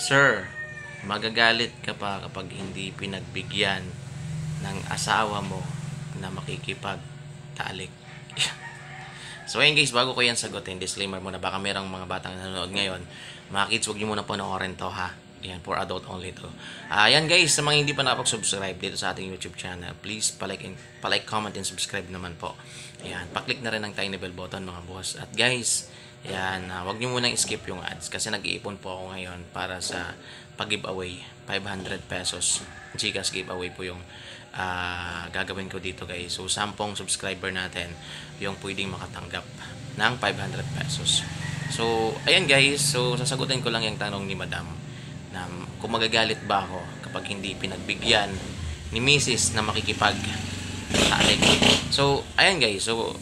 Sir, magagalit ka pa kapag hindi pinagbigyan ng asawa mo na makikipagtalik. So ayun guys, bago ko yan sagutin, disclaimer muna, baka merong mga batang nanonood ngayon. Mga kids, huwag nyo muna panoorin to ha. Ayan, for adult only to. Ayan guys, sa mga hindi pa nakapag-subscribe dito sa ating YouTube channel, please palike, comment, and subscribe naman po. Ayan, paklik na rin ang tiny bell button mga boss. At guys, ayan, huwag nyo munang skip yung ads kasi nag-iipon po ako ngayon para sa pag-giveaway. 500 pesos Gcash giveaway po yung gagawin ko dito guys. So 10 subscriber natin yung pwedeng makatanggap ng 500 pesos. So ayan guys, so sasagutin ko lang yung tanong ni madam na kung magagalit ba ako kapag hindi pinagbigyan ni Mrs. na makikipag-talik. So ayan guys, so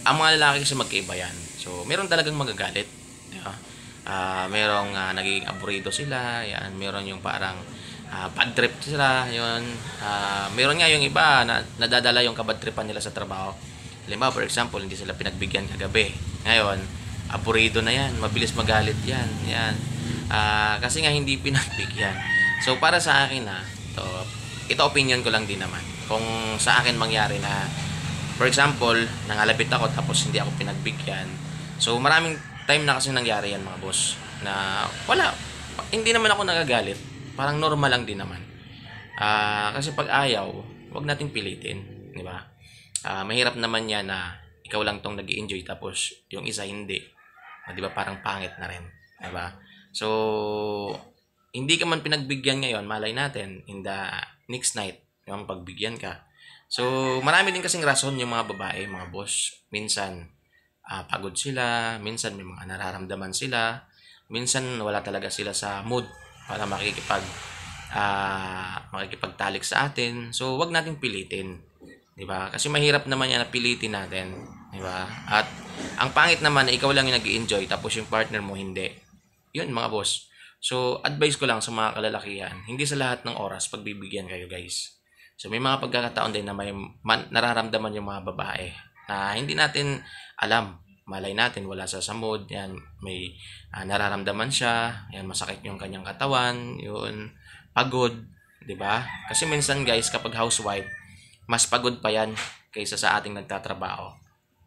ang mga lalaki kasi magkaiba yan. So meron talagang magagalit, di ba? Merong nagiging aburido sila, yan. Meron yung parang bad trip sila, yun. Meron nga yung iba na nadadala yung kabad tripan nila sa trabaho. Halimbawa, for example, hindi sila pinagbigyan kagabi. Ngayon, aburido na yan, mabilis magalit yan, yan. Kasi nga hindi pinagbigyan. So para sa akin ito opinion ko lang din naman. Kung sa akin mangyari na, for example, nangalabit ako tapos hindi ako pinagbigyan. So maraming time na kasi nangyari yan mga boss na wala, hindi naman ako nagagalit, parang normal lang din naman. Kasi pag ayaw, wag nating pilitin, di ba? Mahirap naman yan na ikaw lang tong nag-i-enjoy tapos yung isa hindi, di ba? Parang pangit na rin, di ba? So hindi ka man pinagbigyan ngayon, malay natin in the next night yung pagbigyan ka. So marami din kasing rason yung mga babae, mga boss. Minsan pagod sila, minsan may mga nararamdaman sila, minsan wala talaga sila sa mood para makikipagtalik sa atin. So wag nating pilitin, 'di ba? Kasi mahirap naman 'yan na pilitin natin, 'di ba? At ang pangit naman na ikaw lang yung nag-i-enjoy tapos yung partner mo hindi. 'Yun mga boss. So advice ko lang sa mga kalalakihan, hindi sa lahat ng oras pagbibigyan kayo, guys. So may mga pagkakataon din na may nararamdaman yung mga babae na hindi natin alam. Malay natin wala sa mood, yan, may nararamdaman siya, yan, masakit yung kanyang katawan, yun, pagod, 'di ba? Kasi minsan guys, kapag housewife, mas pagod pa yan kaysa sa ating nagtatrabaho,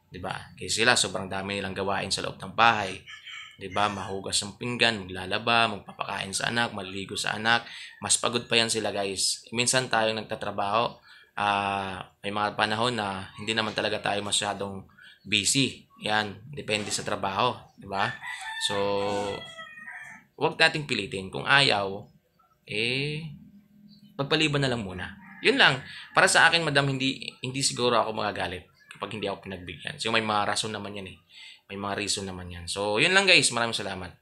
'di ba? Kasi sila sobrang dami nilang gawain sa loob ng bahay, 'di ba? Mahugas ng pinggan, maglalaba, magpapakain sa anak, maliligo sa anak, mas pagod pa yan sila guys. Minsan tayong nagtatrabaho, may mga panahon na hindi naman talaga tayo masyadong busy. Yan, depende sa trabaho, 'di ba? So, huwag nating pilitin. Kung ayaw, pagpaliban na lang muna. 'Yun lang. Para sa akin, madam, hindi siguro ako magagalit kapag hindi ako pinagbigyan. So, may mga rason naman 'yan eh. May mga reason naman 'yan. So, 'yun lang guys. Maraming salamat.